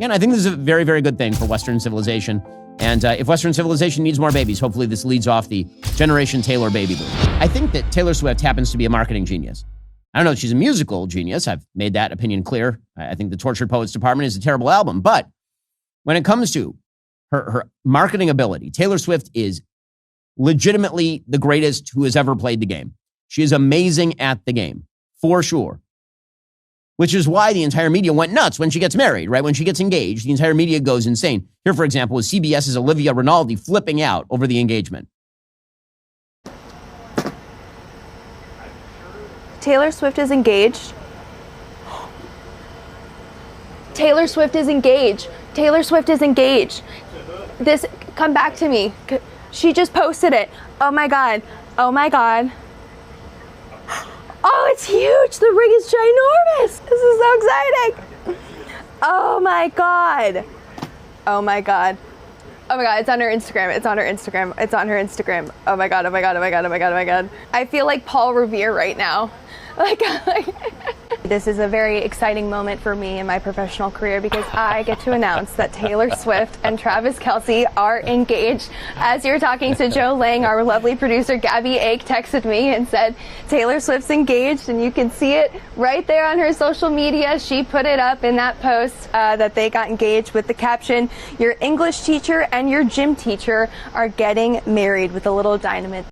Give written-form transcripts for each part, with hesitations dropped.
And I think this is a very, very good thing for Western civilization. And if Western civilization needs more babies, hopefully this leads off the Generation Taylor baby boom. I think that Taylor Swift happens to be a marketing genius. I don't know if she's a musical genius. I've made that opinion clear. I think the Tortured Poets Department is a terrible album. But when it comes to her marketing ability, Taylor Swift is legitimately the greatest who has ever played the game. She is amazing at the game, for sure. Which is why the entire media went nuts when she gets married, right? When she gets engaged, the entire media goes insane. Here, for example, is CBS's Olivia Rinaldi flipping out over the engagement. Taylor Swift is engaged. Taylor Swift is engaged. Taylor Swift is engaged. This, come back to me. She just posted it. Oh my God. Oh my God. Oh, it's huge. The ring is ginormous. This is so exciting. Oh my God. Oh my God. Oh my God, it's on her Instagram. It's on her Instagram. It's on her Instagram. Oh my God, oh my God, oh my God, oh my God, oh my God. I feel like Paul Revere right now. This is a very exciting moment for me in my professional career because I get to announce that Taylor Swift and Travis Kelce are engaged. As you're talking to Joe Lang, our lovely producer Gabby Ake texted me and said, Taylor Swift's engaged, and you can see it right there on her social media. She put it up in that post that they got engaged with the caption, your English teacher and your gym teacher are getting married, with a little dynamite.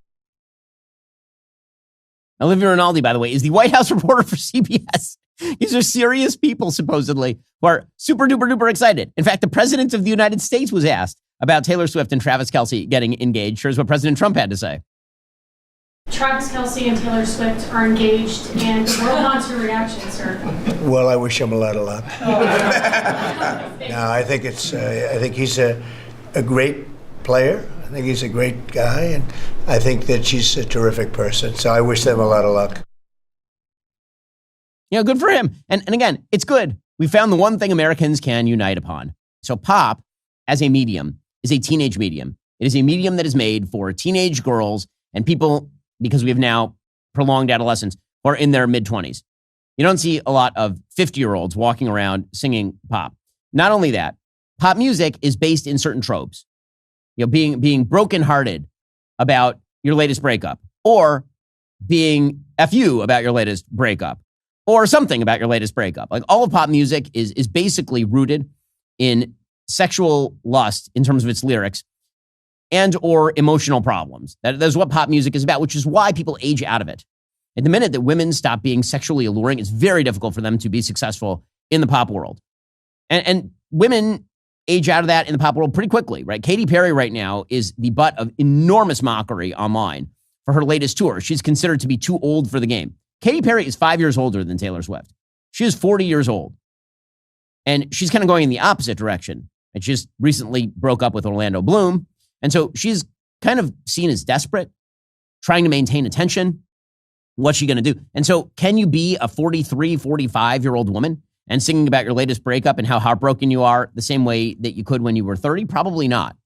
Olivia Rinaldi, by the way, is the White House reporter for CBS. These are serious people, supposedly, who are super duper duper excited. In fact, the president of the United States was asked about Taylor Swift and Travis Kelce getting engaged. Here's what President Trump had to say. Travis Kelce and Taylor Swift are engaged, and the world wants your reaction, sir. Well, I wish him a lot of luck. No, I think he's a great player. I think he's a great guy, and I think that she's a terrific person. So I wish them a lot of luck. You know, good for him. And again, it's good. We found the one thing Americans can unite upon. So pop, as a medium, is a teenage medium. It is a medium that is made for teenage girls and people, because we have now prolonged adolescence, who are in their mid-20s. You don't see a lot of 50-year-olds walking around singing pop. Not only that, pop music is based in certain tropes. You know, being brokenhearted about your latest breakup, or being F you about your latest breakup, or something about your latest breakup. Like, all of pop music is basically rooted in sexual lust in terms of its lyrics and or emotional problems. That's what pop music is about, which is why people age out of it. At the minute that women stop being sexually alluring, it's very difficult for them to be successful in the pop world. And women age out of that in the pop world pretty quickly, right? Katy Perry right now is the butt of enormous mockery online for her latest tour. She's considered to be too old for the game. Katy Perry is 5 years older than Taylor Swift. She is 40 years old. And she's kind of going in the opposite direction. And she just recently broke up with Orlando Bloom. And so she's kind of seen as desperate, trying to maintain attention. What's she going to do? And so can you be a 43, 45-year-old woman and singing about your latest breakup and how heartbroken you are the same way that you could when you were 30? Probably not.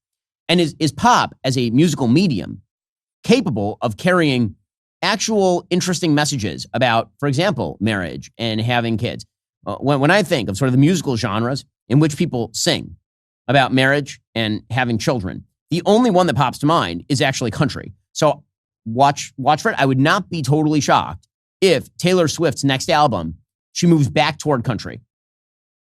And is pop, as a musical medium, capable of carrying actual interesting messages about, for example, marriage and having kids? When I think of sort of the musical genres in which people sing about marriage and having children, the only one that pops to mind is actually country. So watch for it. I would not be totally shocked if Taylor Swift's next album, she moves back toward country.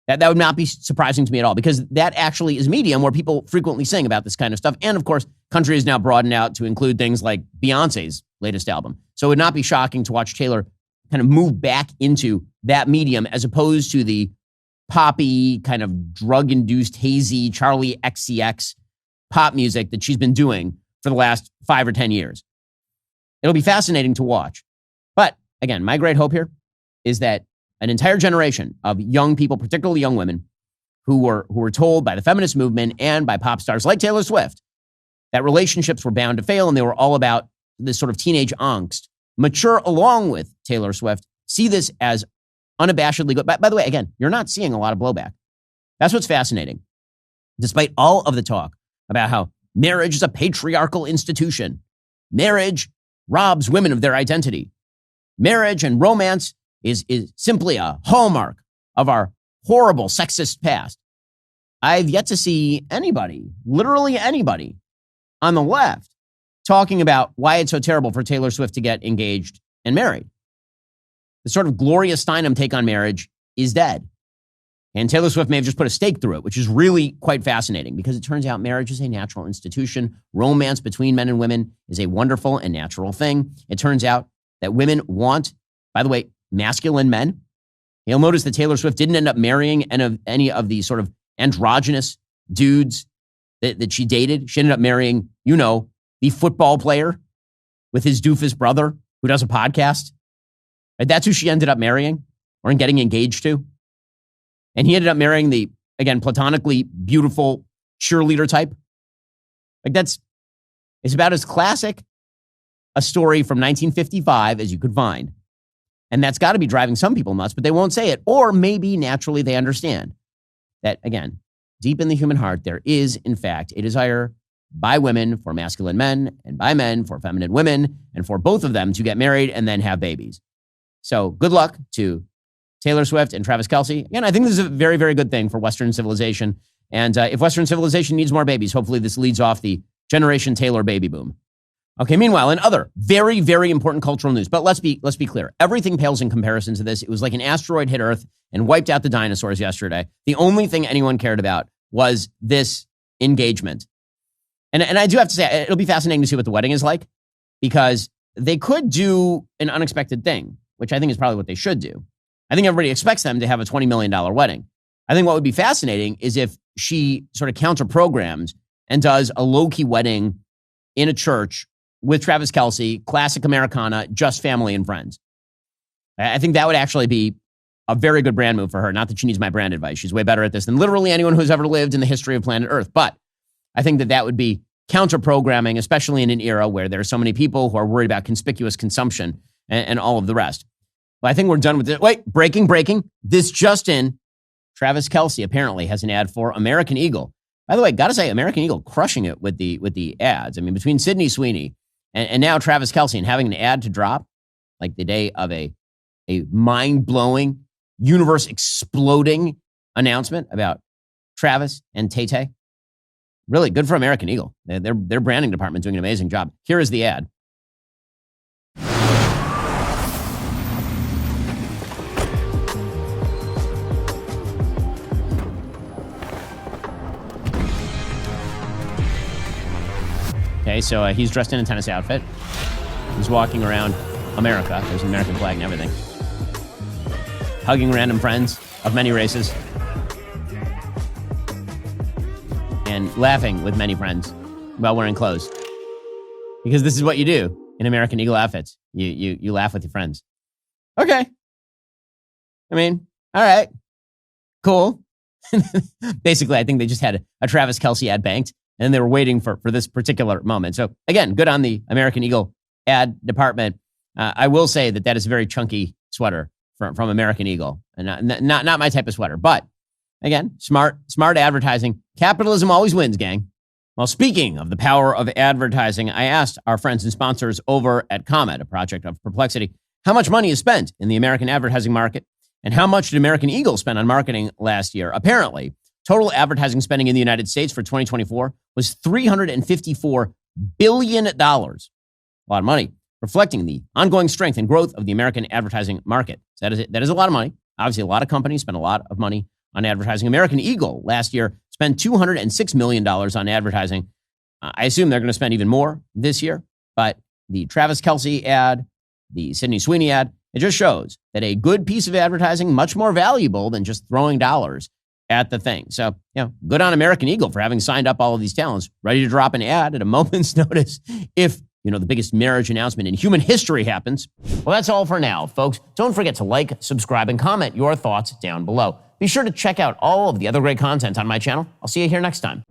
That would not be surprising to me at all, because that actually is a medium where people frequently sing about this kind of stuff. And of course, country is now broadened out to include things like Beyonce's latest album. So it would not be shocking to watch Taylor kind of move back into that medium as opposed to the poppy, kind of drug-induced, hazy, Charlie XCX pop music that she's been doing for the last 5 or 10 years. It'll be fascinating to watch. But again, my great hope here is that an entire generation of young people, particularly young women, who were told by the feminist movement and by pop stars like Taylor Swift that relationships were bound to fail and they were all about this sort of teenage angst, mature along with Taylor Swift, see this as unabashedly good. By the way, again, you're not seeing a lot of blowback. That's what's fascinating. Despite all of the talk about how marriage is a patriarchal institution, marriage robs women of their identity, marriage and romance is simply a hallmark of our horrible sexist past. I've yet to see anybody, literally anybody, on the left talking about why it's so terrible for Taylor Swift to get engaged and married. The sort of Gloria Steinem take on marriage is dead. And Taylor Swift may have just put a stake through it, which is really quite fascinating because it turns out marriage is a natural institution. Romance between men and women is a wonderful and natural thing. It turns out that women want, by the way, masculine men. You'll notice that Taylor Swift didn't end up marrying any of the sort of androgynous dudes that she dated. She ended up marrying, the football player with his doofus brother who does a podcast. Right? That's who she ended up marrying or getting engaged to. And he ended up marrying the, again, platonically beautiful cheerleader type. It's about as classic a story from 1955 as you could find. And that's got to be driving some people nuts, but they won't say it. Or maybe naturally they understand that, again, deep in the human heart, there is, in fact, a desire by women for masculine men and by men for feminine women and for both of them to get married and then have babies. So good luck to Taylor Swift and Travis Kelce. Again, I think this is a very, very good thing for Western civilization. And if Western civilization needs more babies, hopefully this leads off the Generation Taylor baby boom. Okay, meanwhile, in other very, very important cultural news, but let's be clear. Everything pales in comparison to this. It was like an asteroid hit Earth and wiped out the dinosaurs yesterday. The only thing anyone cared about was this engagement. And I do have to say, it'll be fascinating to see what the wedding is like because they could do an unexpected thing, which I think is probably what they should do. I think everybody expects them to have a $20 million wedding. I think what would be fascinating is if she sort of counter-programs and does a low-key wedding in a church with Travis Kelce, classic Americana, just family and friends. I think that would actually be a very good brand move for her. Not that she needs my brand advice. She's way better at this than literally anyone who's ever lived in the history of planet Earth. But I think that would be counter-programming, especially in an era where there are so many people who are worried about conspicuous consumption and all of the rest. But I think we're done with it. Wait, breaking. This just in. Travis Kelce apparently has an ad for American Eagle. By the way, got to say, American Eagle crushing it with the ads. I mean, between Sydney Sweeney and now Travis Kelce and having an ad to drop like the day of a mind-blowing, universe-exploding announcement about Travis and Tay-Tay. Really good for American Eagle. Their branding department doing an amazing job. Here is the ad. Okay, so he's dressed in a tennis outfit. He's walking around America. There's an American flag and everything. Hugging random friends of many races. And laughing with many friends while wearing clothes. Because this is what you do in American Eagle outfits. You laugh with your friends. Okay. I mean, all right. Cool. Basically, I think they just had a Travis Kelce ad banked, and they were waiting for this particular moment. So again, good on the American Eagle ad department. I will say that is a very chunky sweater from American Eagle, and not my type of sweater. But again, smart advertising. Capitalism always wins, gang. Well, speaking of the power of advertising, I asked our friends and sponsors over at Comet, a project of perplexity, how much money is spent in the American advertising market, and how much did American Eagle spend on marketing last year? Apparently, total advertising spending in the United States for 2024 was $354 billion. A lot of money, reflecting the ongoing strength and growth of the American advertising market. So that is a lot of money. Obviously, a lot of companies spend a lot of money on advertising. American Eagle last year spent $206 million on advertising. I assume they're going to spend even more this year, but the Travis Kelce ad, the Sydney Sweeney ad, it just shows that a good piece of advertising, much more valuable than just throwing dollars at the thing. So, good on American Eagle for having signed up all of these talents, ready to drop an ad at a moment's notice if, the biggest marriage announcement in human history happens. Well, that's all for now, folks. Don't forget to like, subscribe, and comment your thoughts down below. Be sure to check out all of the other great content on my channel. I'll see you here next time.